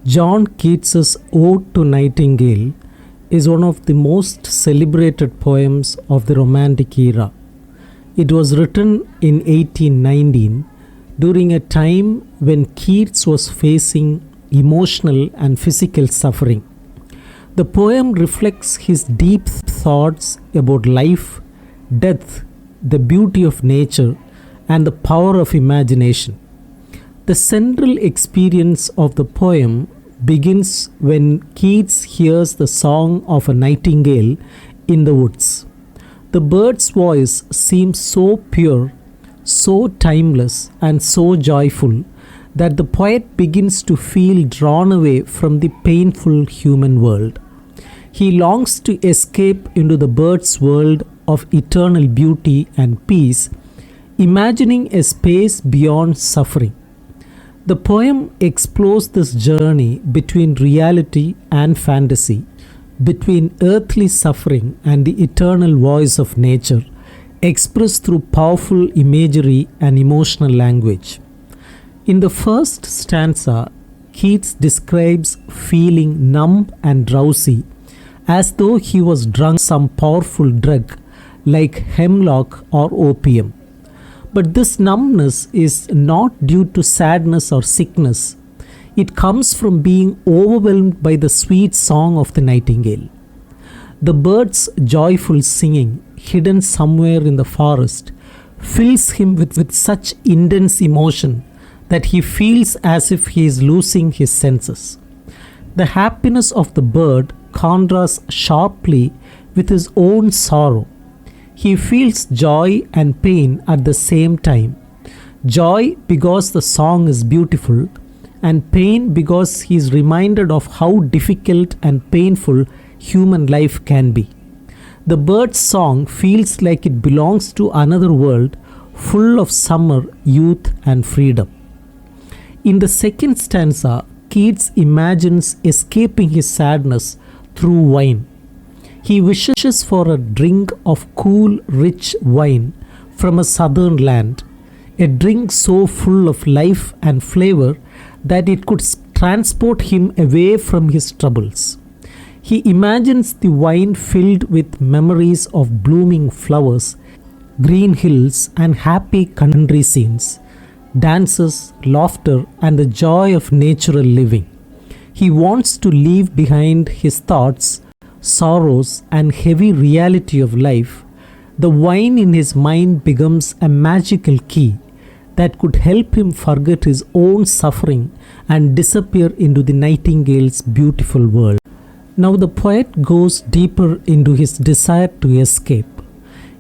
John Keats's Ode to Nightingale is one of the most celebrated poems of the Romantic era. It was written in 1819 during a time when Keats was facing emotional and physical suffering. The poem reflects his deep thoughts about life, death, the beauty of nature, and the power of imagination. The central experience of the poem begins when Keats hears the song of a nightingale in the woods. The bird's voice seems so pure, so timeless, and so joyful that the poet begins to feel drawn away from the painful human world. He longs to escape into the bird's world of eternal beauty and peace, imagining a space beyond suffering. The poem explores this journey between reality and fantasy, between earthly suffering and the eternal voice of nature, expressed through powerful imagery and emotional language. In the first stanza, Keats describes feeling numb and drowsy, as though he was drunk some powerful drug like hemlock or opium. But this numbness is not due to sadness or sickness. It comes from being overwhelmed by the sweet song of the nightingale. The bird's joyful singing, hidden somewhere in the forest, fills him with such intense emotion that he feels as if he is losing his senses. The happiness of the bird contrasts sharply with his own sorrow. He feels joy and pain at the same time. Joy because the song is beautiful, and pain because he is reminded of how difficult and painful human life can be. The bird's song feels like it belongs to another world full of summer, youth, and freedom. In the second stanza, Keats imagines escaping his sadness through wine. He wishes for a drink of cool, rich wine from a southern land, a drink so full of life and flavor that it could transport him away from his troubles. He imagines the wine filled with memories of blooming flowers, green hills, and happy country scenes, dances, laughter, and the joy of natural living. He wants to leave behind his thoughts, sorrows, and heavy reality of life. The wine in his mind becomes a magical key that could help him forget his own suffering and disappear into the nightingale's beautiful world. Now the poet goes deeper into his desire to escape.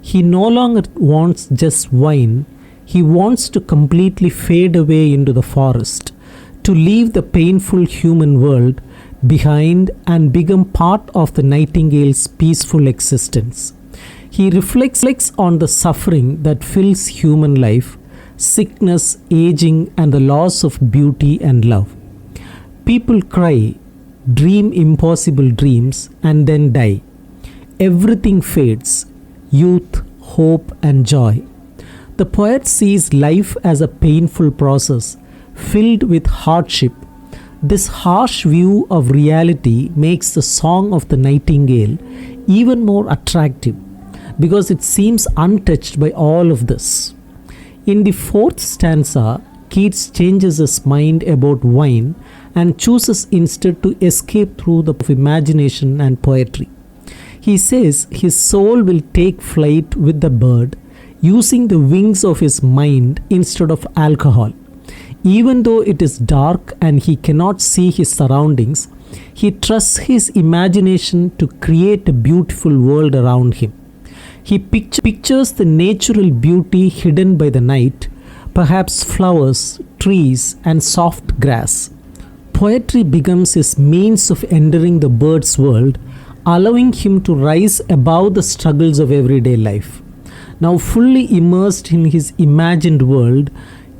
He no longer wants just wine, he wants to completely fade away into the forest, to leave the painful human world behind and become part of the nightingale's peaceful existence. He reflects on the suffering that fills human life, sickness, aging, and the loss of beauty and love. People cry, dream impossible dreams, and then die. Everything fades, youth, hope, and joy. The poet sees life as a painful process filled with hardship. This harsh view of reality makes the song of the nightingale even more attractive because it seems untouched by all of this. In the fourth stanza, Keats changes his mind about wine and chooses instead to escape through the imagination and poetry. He says his soul will take flight with the bird, using the wings of his mind instead of alcohol. Even though it is dark and he cannot see his surroundings, he trusts his imagination to create a beautiful world around him. He pictures the natural beauty hidden by the night, perhaps flowers, trees, and soft grass. Poetry becomes his means of entering the bird's world, allowing him to rise above the struggles of everyday life. Now fully immersed in his imagined world,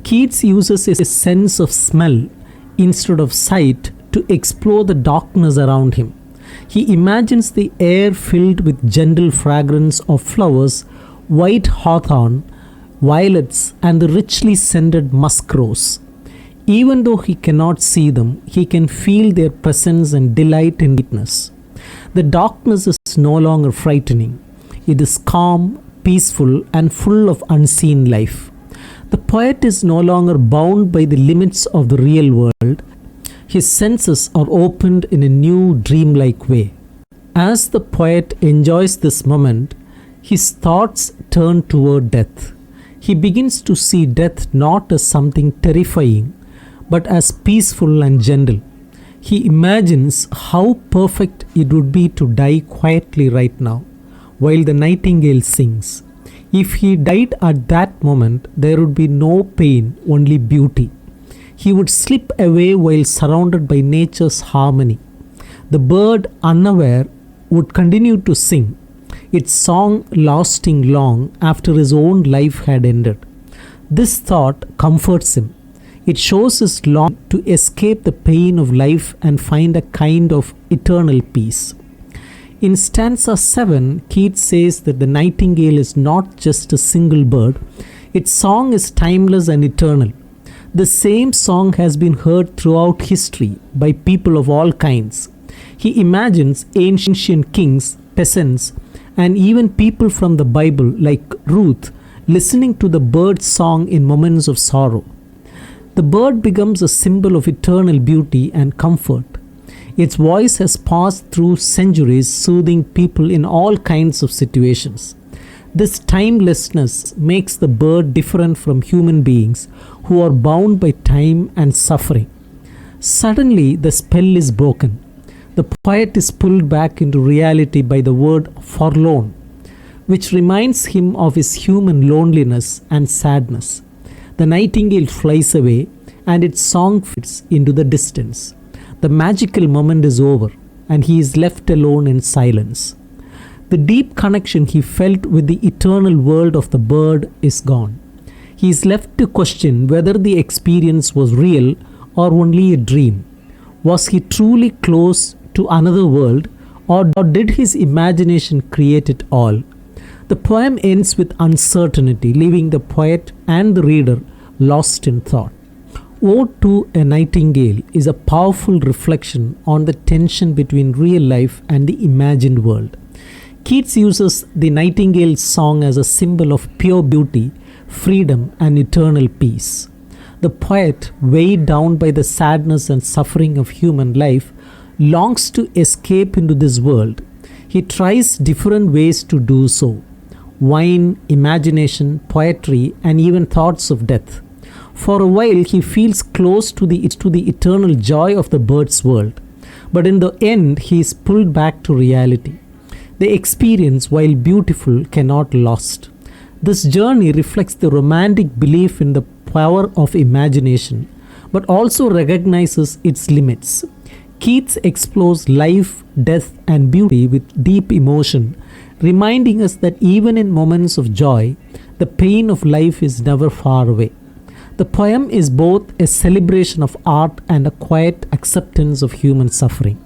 Keats uses a sense of smell instead of sight to explore the darkness around him. He imagines the air filled with gentle fragrance of flowers, white hawthorn, violets, and the richly scented musk rose. Even though he cannot see them, he can feel their presence and delight in witness. The darkness is no longer frightening. It is calm, peaceful, and full of unseen life. The poet is no longer bound by the limits of the real world. His senses are opened in a new dreamlike way. As the poet enjoys this moment, his thoughts turn toward death. He begins to see death not as something terrifying, but as peaceful and gentle. He imagines how perfect it would be to die quietly right now, while the nightingale sings. If he died at that moment, there would be no pain, only beauty. He would slip away while surrounded by nature's harmony. The bird, unaware, would continue to sing, its song lasting long after his own life had ended. This thought comforts him. It shows his longing to escape the pain of life and find a kind of eternal peace. In stanza 7, Keats says that the nightingale is not just a single bird, its song is timeless and eternal. The same song has been heard throughout history by people of all kinds. He imagines ancient kings, peasants, and even people from the Bible like Ruth listening to the bird's song in moments of sorrow. The bird becomes a symbol of eternal beauty and comfort. Its voice has passed through centuries, soothing people in all kinds of situations. This timelessness makes the bird different from human beings who are bound by time and suffering. Suddenly, the spell is broken. The poet is pulled back into reality by the word forlorn, which reminds him of his human loneliness and sadness. The nightingale flies away and its song fades into the distance. The magical moment is over and he is left alone in silence. The deep connection he felt with the eternal world of the bird is gone. He is left to question whether the experience was real or only a dream. Was he truly close to another world, or did his imagination create it all? The poem ends with uncertainty, leaving the poet and the reader lost in thought. Ode to a Nightingale is a powerful reflection on the tension between real life and the imagined world. Keats uses the nightingale's song as a symbol of pure beauty, freedom, and eternal peace. The poet, weighed down by the sadness and suffering of human life, longs to escape into this world. He tries different ways to do so: wine, imagination, poetry, and even thoughts of death. For a while, he feels close to the eternal joy of the bird's world, but in the end, he is pulled back to reality. The experience, while beautiful, cannot last. This journey reflects the romantic belief in the power of imagination, but also recognizes its limits. Keats explores life, death, and beauty with deep emotion, reminding us that even in moments of joy, the pain of life is never far away. The poem is both a celebration of art and a quiet acceptance of human suffering.